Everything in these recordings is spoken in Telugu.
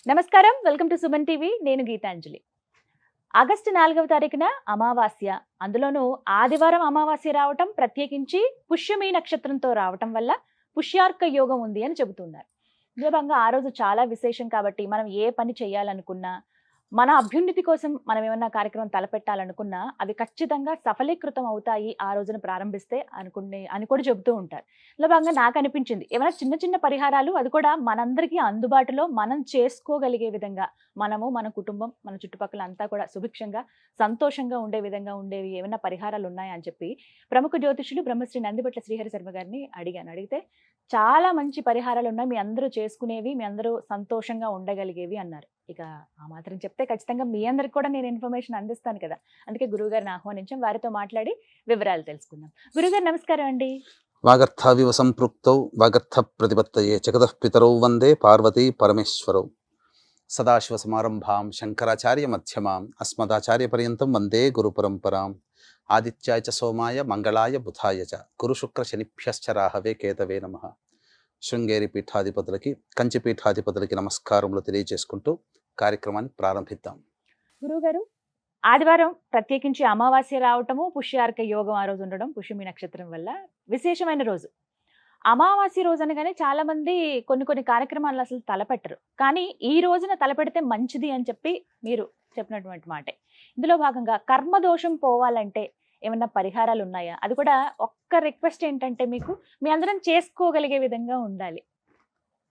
నమస్కారం. Welcome to Suman TV. నేను గీతాంజలి. ఆగస్టు 4వ తారీఖున అమావాస్య. అందులోనూ ఆదివారం అమావాస్య రావటం, ప్రత్యేకించి పుష్యమి నక్షత్రంతో రావటం వల్ల పుష్యార్క యోగం ఉంది అని చెబుతున్నారు. ఇందులో భాగంగా ఆ రోజు చాలా విశేషం కాబట్టి మనం ఏ పని చేయాలనుకున్నా, మన అభ్యున్నతి కోసం మనం ఏమన్నా కార్యక్రమం తలపెట్టాలనుకున్నా అవి ఖచ్చితంగా సఫలీకృతం అవుతాయి ఆ రోజున ప్రారంభిస్తే అని కూడా చెబుతూ ఉంటారు. ఇలా భాగంగా నాకు అనిపించింది ఏమైనా చిన్న చిన్న పరిహారాలు, అది కూడా మనందరికీ అందుబాటులో మనం చేసుకోగలిగే విధంగా, మనము మన కుటుంబం మన చుట్టుపక్కల అంతా కూడా సుభిక్షంగా సంతోషంగా ఉండే విధంగా ఉండేవి ఏమైనా పరిహారాలు ఉన్నాయా అని చెప్పి ప్రముఖ జ్యోతిషులు బ్రహ్మశ్రీ నందిబట్ల శ్రీహరి శర్మ గారిని అడిగితే చాలా మంచి పరిహారాలు ఉన్నాయి, మీ అందరూ చేసుకునేవి, మీ అందరూ సంతోషంగా ఉండగలిగేవి అన్నారు. ఇక ఆ మాత్రం చెప్తే ఖచ్చితంగా మీ అందరికి కూడా నేను ఇన్ఫర్మేషన్ అందిస్తాను కదా. అందుకే గురువు గారిని ఆహ్వానించాం, వారితో మాట్లాడి వివరాలు తెలుసుకుందాం. గురుగారు నమస్కారం అండి. వాగర్థావివ సంపృక్తౌ వాగర్థ ప్రతిపత్తయే జగతః పితరౌ వందే పార్వతీ పరమేశ్వరౌ. సదాశివ సమారంభాం శంకరాచార్య మధ్యమాం అస్మదాచార్య పర్యంతం వందే గురు పరంపరాం. ఆదిత్యాయ చ సోమాయ మంగళాయ బుధాయ చ గురు శుక్ర శనిభ్యశ్చ రాహవే కేతవే నమః. శృంగేరి పీఠాధిపతులకి, కంచి పీఠాధిపతులకి నమస్కారములు తెలియజేసుకుంటూ కార్యక్రమాన్ని ప్రారంభిద్దాం. గురువుగారు, ఆదివారం ప్రత్యేకించి అమావాస్య రావటము, పుష్యార్క యోగం ఆ రోజు ఉండడం, పుష్యమి నక్షత్రం వల్ల విశేషమైన రోజు. అమావాస్య రోజు అనగానే చాలా మంది కొన్ని కార్యక్రమాలు అసలు తలపెట్టరు, కానీ ఈ రోజున తలపెడితే మంచిది అని చెప్పి మీరు చెప్పినటువంటి మాటే. ఇందులో భాగంగా కర్మదోషం పోవాలంటే ఏమన్నా పరిహారాలు ఉన్నాయా? అది కూడా ఒక్క రిక్వెస్ట్ ఏంటంటే, మీకు మీ అందరం చేసుకోగలిగే విధంగా ఉండాలి,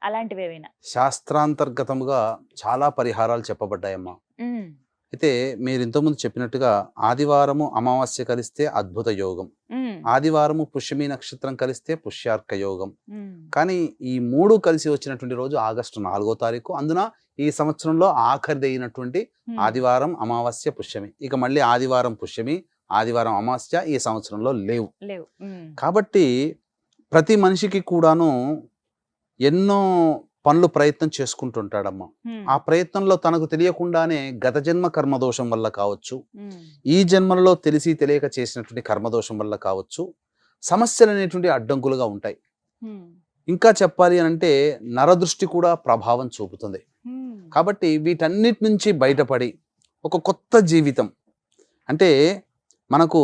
అలాంటివి ఏవైనా. శాస్త్రాంతర్గతముగా చాలా పరిహారాలు చెప్పబడ్డాయమ్మా. అయితే మీరు ఇంతకుముందు చెప్పినట్టుగా ఆదివారము అమావాస్య కలిస్తే అద్భుత యోగం, ఆదివారము పుష్యమి నక్షత్రం కలిస్తే పుష్యార్క యోగం. కానీ ఈ మూడు కలిసి వచ్చినటువంటి రోజు ఆగస్టు 4వ తారీఖు. అందున ఈ సంవత్సరంలో ఆఖరిదైనటువంటి ఆదివారం అమావాస్య పుష్యమి. ఇక మళ్ళీ ఆదివారం పుష్యమి, ఆదివారం అమావాస్య ఈ సంవత్సరంలో లేవు. కాబట్టి ప్రతి మనిషికి కూడాను ఎన్నో పనులు ప్రయత్నం చేసుకుంటుంటాడమ్మా. ఆ ప్రయత్నంలో తనకు తెలియకుండానే గత జన్మ కర్మదోషం వల్ల కావచ్చు, ఈ జన్మలలో తెలిసి తెలియక చేసినటువంటి కర్మదోషం వల్ల కావచ్చు, సమస్యలు అనేటువంటి అడ్డంకులుగా ఉంటాయి. ఇంకా చెప్పాలి అని అంటే నరదృష్టి కూడా ప్రభావం చూపుతుంది. కాబట్టి వీటన్నిటి నుంచి బయటపడి ఒక కొత్త జీవితం, అంటే మనకు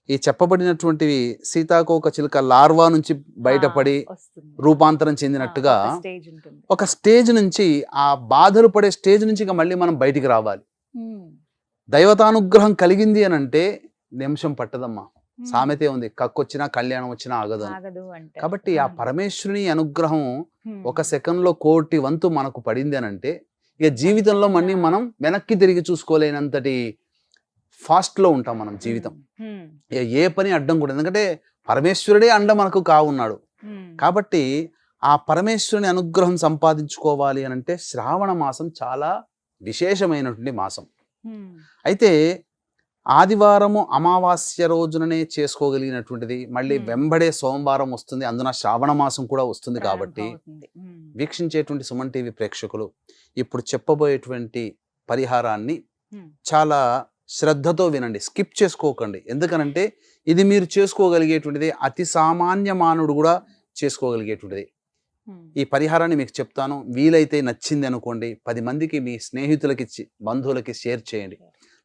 ఈ చెప్పబడినటువంటివి సీతాకోక చిలుక లార్వా నుంచి బయటపడి రూపాంతరం చెందినట్టుగా ఒక స్టేజ్ నుంచి, ఆ బాధలు పడే స్టేజ్ నుంచి ఇక మళ్ళీ మనం బయటికి రావాలి. దైవతానుగ్రహం కలిగింది అని అంటే నిమిషం పట్టదమ్మా. సామెతే ఉంది, కక్కొచ్చినా కళ్యాణం వచ్చినా ఆగదు. కాబట్టి ఆ పరమేశ్వరుని అనుగ్రహం ఒక సెకండ్ లో 1,000,000 వంతు మనకు పడింది అని అంటే ఇక జీవితంలో మళ్ళీ మనం వెనక్కి తిరిగి చూసుకోలేనంతటి ఫాస్ట్ లో ఉంటాం మనం జీవితం. ఏ పని అడ్డం కూడా, ఎందుకంటే పరమేశ్వరుడే అండ మనకు కావున్నాడు. కాబట్టి ఆ పరమేశ్వరుని అనుగ్రహం సంపాదించుకోవాలి అని అంటే శ్రావణ మాసం చాలా విశేషమైనటువంటి మాసం. అయితే ఆదివారము అమావాస్య రోజుననే చేసుకోగలిగినటువంటిది, మళ్ళీ వెంబడే సోమవారం వస్తుంది, అందున శ్రావణ మాసం కూడా వస్తుంది. కాబట్టి వీక్షించేటువంటి సుమన్ టీవీ ప్రేక్షకులు ఇప్పుడు చెప్పబోయేటువంటి పరిహారాన్ని చాలా శ్రద్ధతో వినండి, స్కిప్ చేసుకోకండి. ఎందుకనంటే ఇది మీరు చేసుకోగలిగేటువంటిది, అతి సామాన్య మానవుడు కూడా చేసుకోగలిగేటువంటిది. ఈ పరిహారాన్ని మీకు చెప్తాను, వీలైతే నచ్చింది అనుకోండి, 10 మందికి, మీ స్నేహితులకి, బంధువులకి షేర్ చేయండి.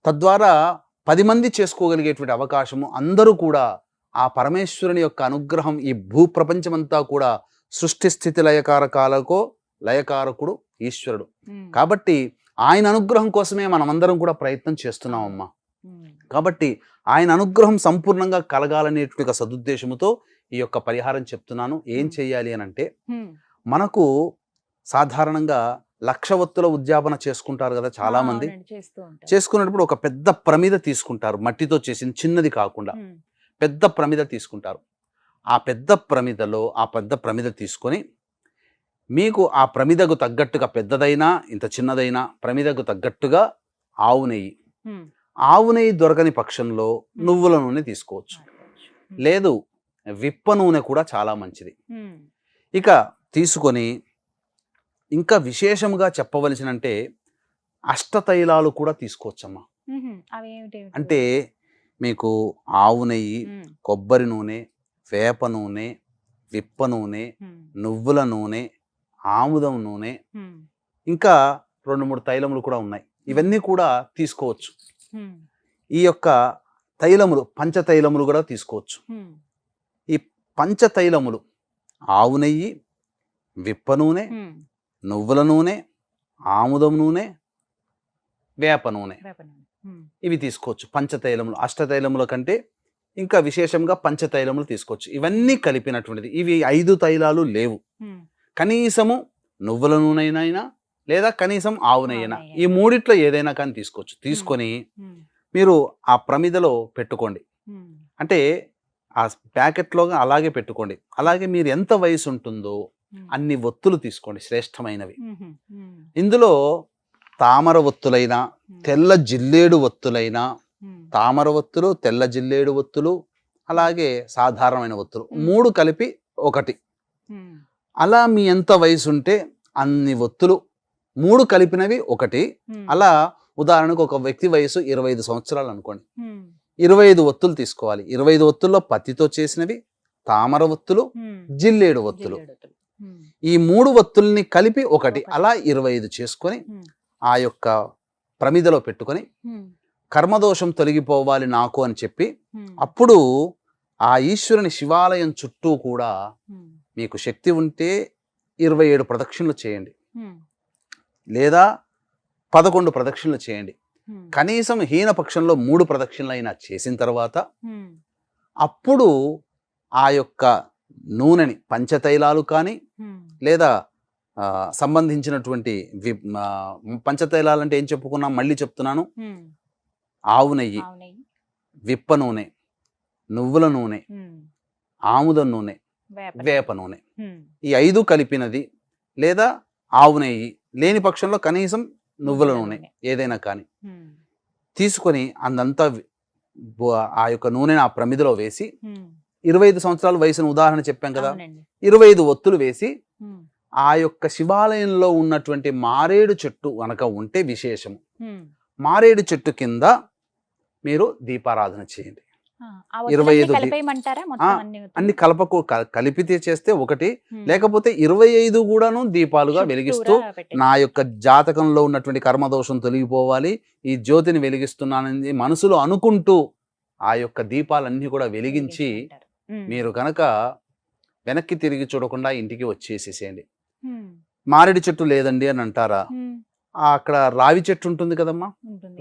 తద్వారా 10 మంది చేసుకోగలిగేటువంటి అవకాశము. అందరూ కూడా ఆ పరమేశ్వరుని యొక్క అనుగ్రహం, ఈ భూప్రపంచమంతా కూడా సృష్టి స్థితి లయకారకాలకు లయకారకుడు ఈశ్వరుడు. కాబట్టి ఆయన అనుగ్రహం కోసమే మనమందరం కూడా ప్రయత్నం చేస్తున్నామమ్మా. కాబట్టి ఆయన అనుగ్రహం సంపూర్ణంగా కలగాలనేటువంటి సదుద్దేశముతో ఈ యొక్క పరిహారం చెప్తున్నాను. ఏం చెయ్యాలి అని అంటే, మనకు సాధారణంగా 1,00,000 ఒత్తుల ఉద్యాపన చేసుకుంటారు కదా చాలా మంది. చేసుకున్నప్పుడు ఒక పెద్ద ప్రమిద తీసుకుంటారు, మట్టితో చేసిన, చిన్నది కాకుండా పెద్ద ప్రమిద తీసుకుంటారు. ఆ పెద్ద ప్రమిద తీసుకొని, మీకు ఆ ప్రమిదకు తగ్గట్టుగా, పెద్దదైనా ఇంత చిన్నదైనా ప్రమిదకు తగ్గట్టుగా ఆవు నెయ్యి దొరకని పక్షంలో నువ్వుల నూనె తీసుకోవచ్చు, లేదు విప్ప నూనె కూడా చాలా మంచిది. ఇక తీసుకొని, ఇంకా విశేషంగా చెప్పవలసినంటే అష్టతైలాలు కూడా తీసుకోవచ్చమ్మా. అంటే మీకు ఆవు నెయ్యి, కొబ్బరి నూనె, వేప నూనె, విప్ప నూనె, నువ్వుల నూనె, ఆముదం నూనె, ఇంకా 2-3 తైలములు కూడా ఉన్నాయి. ఇవన్నీ కూడా తీసుకోవచ్చు. ఈ యొక్క తైలములు పంచతైలములు కూడా తీసుకోవచ్చు. ఈ పంచతైలములు ఆవు నెయ్యి, విప్ప నూనె, నువ్వుల నూనె, ఆముదం నూనె, వేప నూనె, ఇవి తీసుకోవచ్చు. పంచతైలములు, అష్టతైలముల కంటే ఇంకా విశేషంగా పంచతైలములు తీసుకోవచ్చు. ఇవన్నీ కలిపినటువంటిది. ఇవి 5 తైలాలు లేవు. కనీసము నువ్వుల నూనెనైనా లేదా కనీసం ఆవు నెయ్యినా, ఈ మూడిట్లో ఏదైనా కానీ తీసుకోవచ్చు. తీసుకొని మీరు ఆ ప్రమిదలో పెట్టుకోండి. అంటే ఆ ప్యాకెట్లో అలాగే పెట్టుకోండి. అలాగే మీరు ఎంత వయసు ఉంటుందో అన్ని ఒత్తులు తీసుకోండి, శ్రేష్టమైనవి. ఇందులో తామర ఒత్తులైనా, తెల్ల జిల్లేడు ఒత్తులైనా, తామర ఒత్తులు, తెల్ల జిల్లేడు ఒత్తులు, అలాగే సాధారణమైన ఒత్తులు 3 కలిపి 1. అలా మీ ఎంత వయసు ఉంటే అన్ని ఒత్తులు 3 కలిపినవి 1. అలా ఉదాహరణకు ఒక వ్యక్తి వయసు 25 సంవత్సరాలు అనుకోండి, 25 ఒత్తులు తీసుకోవాలి. 25 ఒత్తుల్లో పత్తితో చేసినవి, తామర ఒత్తులు, జిల్లేడు ఒత్తులు, ఈ 3 ఒత్తుల్ని కలిపి 1. అలా 25 చేసుకొని ఆ యొక్క ప్రమిదలో పెట్టుకొని కర్మదోషం తొలగిపోవాలి నాకు అని చెప్పి అప్పుడు ఆ ఈశ్వరుని శివాలయం చుట్టూ కూడా మీకు శక్తి ఉంటే 27 ప్రదక్షిణలు చేయండి, లేదా 11 ప్రదక్షిణలు చేయండి. కనీసం హీన పక్షంలో 3 ప్రదక్షిణలు అయినా చేసిన తర్వాత అప్పుడు ఆ యొక్క నూనెని పంచతైలాలు కానీ లేదా సంబంధించినటువంటి పంచతైలాలు అంటే ఏం చెప్పుకున్నాం, మళ్ళీ చెప్తున్నాను. ఆవు నెయ్యి, విప్ప నూనె, నువ్వుల నూనె, ఆముదం నూనె, వేప నూనె, ఈ 5 కలిపినది, లేదా ఆవు నెయ్యి లేని పక్షంలో కనీసం నువ్వుల నూనె ఏదైనా కానీ తీసుకొని అందంతా ఆ యొక్క నూనెని ఆ ప్రమిదలో వేసి 25 సంవత్సరాల వయసును ఉదాహరణ చెప్పాం కదా, 25 ఒత్తులు వేసి ఆ యొక్క శివాలయంలో ఉన్నటువంటి మారేడు చెట్టు కనుక ఉంటే విశేషము, మారేడు చెట్టు కింద మీరు దీపారాధన చేయండి. 25 అన్ని కలిపితే చేస్తే 1, లేకపోతే 25 కూడాను దీపాలుగా వెలిగిస్తూ నా యొక్క జాతకంలో ఉన్నటువంటి కర్మదోషం తొలగిపోవాలి, ఈ జ్యోతిని వెలిగిస్తున్నానని మనసులో అనుకుంటూ ఆ యొక్క దీపాలన్నీ కూడా వెలిగించి మీరు కనుక వెనక్కి తిరిగి చూడకుండా ఇంటికి వచ్చేసేసేయండి. మారేడు చెట్టు లేదండి అని అంటారా, అక్కడ రావి చెట్టు ఉంటుంది కదమ్మా,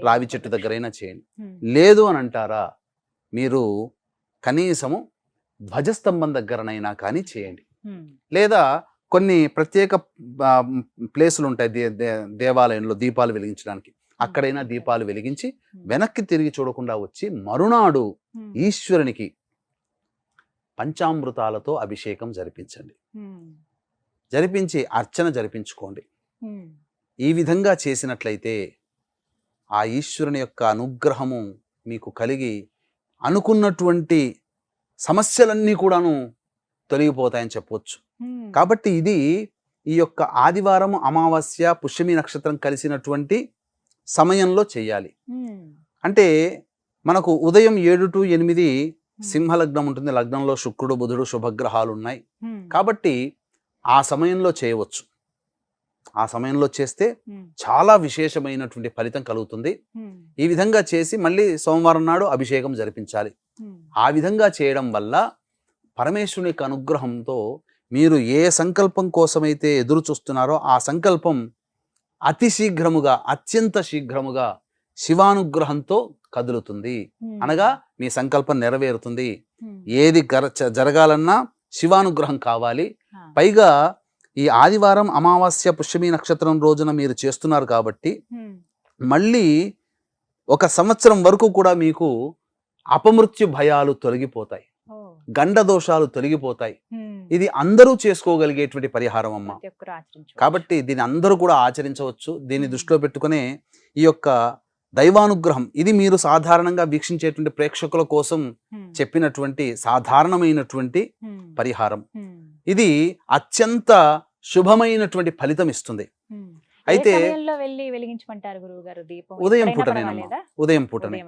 రావి చెట్టు దగ్గరైనా చేయండి. లేదు అని అంటారా, మీరు కనీసము ధ్వజస్తంభం దగ్గరనైనా కానీ చేయండి. లేదా కొన్ని ప్రత్యేక ప్లేసులు ఉంటాయి దేవాలయంలో దీపాలు వెలిగించడానికి, అక్కడైనా దీపాలు వెలిగించి వెనక్కి తిరిగి చూడకుండా వచ్చి మరునాడు ఈశ్వరునికి పంచామృతాలతో అభిషేకం జరిపించండి. జరిపించి అర్చన జరిపించుకోండి. ఈ విధంగా చేసినట్లయితే ఆ ఈశ్వరుని యొక్క అనుగ్రహము మీకు కలిగి అనుకున్నటువంటి సమస్యలన్నీ కూడాను తొలగిపోతాయని చెప్పవచ్చు. కాబట్టి ఇది ఈ యొక్క ఆదివారం అమావాస్య పుష్యమి నక్షత్రం కలిసినటువంటి సమయంలో చెయ్యాలి. అంటే మనకు ఉదయం 7 to 8 సింహలగ్నం ఉంటుంది, లగ్నంలో శుక్రుడు బుధుడు శుభగ్రహాలు ఉన్నాయి. కాబట్టి ఆ సమయంలో చేయవచ్చు. ఆ సమయంలో చేస్తే చాలా విశేషమైనటువంటి ఫలితం కలుగుతుంది. ఈ విధంగా చేసి మళ్ళీ సోమవారం నాడు అభిషేకం జరిపించాలి. ఆ విధంగా చేయడం వల్ల పరమేశ్వరుని యొక్క అనుగ్రహంతో మీరు ఏ సంకల్పం కోసమైతే ఎదురు చూస్తున్నారో ఆ సంకల్పం అతి శీఘ్రముగా, అత్యంత శీఘ్రముగా శివానుగ్రహంతో కదులుతుంది. అనగా మీ సంకల్పం నెరవేరుతుంది. ఏది జరగాలన్నా శివానుగ్రహం కావాలి. పైగా ఈ ఆదివారం అమావాస్య పుష్యమి నక్షత్రం రోజున మీరు చేస్తున్నారు కాబట్టి మళ్ళీ 1 సంవత్సరం వరకు కూడా మీకు అపమృత్యు భయాలు తొలగిపోతాయి, గండ దోషాలు తొలగిపోతాయి. ఇది అందరూ చేసుకోగలిగేటువంటి పరిహారం అమ్మ. కాబట్టి దీన్ని అందరూ కూడా ఆచరించవచ్చు. దీన్ని దృష్టిలో పెట్టుకునే ఈ యొక్క దైవానుగ్రహం ఇది మీరు సాధారణంగా వీక్షించేటువంటి ప్రేక్షకుల కోసం చెప్పినటువంటి సాధారణమైనటువంటి పరిహారం. ఇది అత్యంత శుభమైనటువంటి ఫలితం ఇస్తుంది. అయితే ఉదయం పూటనే, ఉదయం పూటనే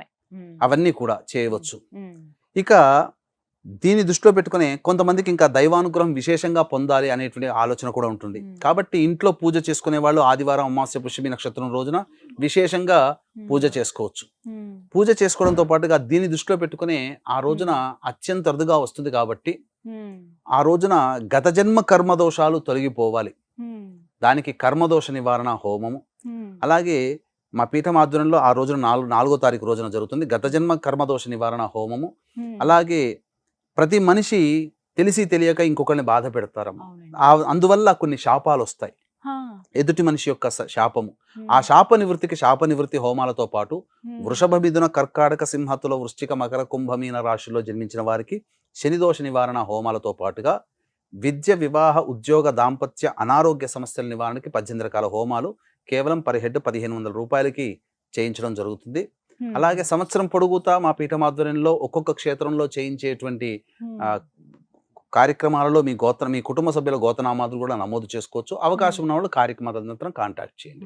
అవన్నీ కూడా చేయవచ్చు. ఇక దీన్ని దృష్టిలో పెట్టుకునే కొంతమందికి ఇంకా దైవానుగ్రహం విశేషంగా పొందాలి అనేటువంటి ఆలోచన కూడా ఉంటుంది. కాబట్టి ఇంట్లో పూజ చేసుకునే వాళ్ళు ఆదివారం అమావాస్య పుష్యమి నక్షత్రం రోజున విశేషంగా పూజ చేసుకోవచ్చు. పూజ చేసుకోవడంతో పాటుగా దీన్ని దృష్టిలో పెట్టుకుని ఆ రోజున అత్యంత అరుదుగా వస్తుంది కాబట్టి ఆ రోజున గత జన్మ కర్మదోషాలు తొలగిపోవాలి. దానికి కర్మదోష నివారణ హోమము, అలాగే మా పీఠం ఆధ్వర్యంలో ఆ రోజున 4వ తారీఖు రోజున జరుగుతుంది గత జన్మ కర్మదోష నివారణ హోమము. అలాగే ప్రతి మనిషి తెలిసి తెలియక ఇంకొకరిని బాధ పెడతారమ్మ. అందువల్ల కొన్ని శాపాలు వస్తాయి, ఎదుటి మనిషి యొక్క శాపము. ఆ శాప నివృత్తి హోమాలతో పాటు వృషభ మిథున కర్కాటక సింహతుల వృశ్చిక మకర కుంభమీన రాశుల్లో జన్మించిన వారికి శనిదోష నివారణ హోమాలతో పాటుగా విద్య, వివాహ, ఉద్యోగ, దాంపత్య, అనారోగ్య సమస్యల నివారణకి 18 రకాల హోమాలు కేవలం పర్ హెడ్ 1500 రూపాయలకి చేయించడం జరుగుతుంది. అలాగే సంవత్సరం పొడుగుతా మా పీఠం ఆధ్వర్యంలో ఒక్కొక్క క్షేత్రంలో చేయించేటువంటి కార్యక్రమాలలో మీ కుటుంబ సభ్యుల గోత్రనామాలు కూడా నమోదు చేసుకోవచ్చు. అవకాశం ఉన్న వాళ్ళు కార్యక్రమాల కాంటాక్ట్ చేయండి.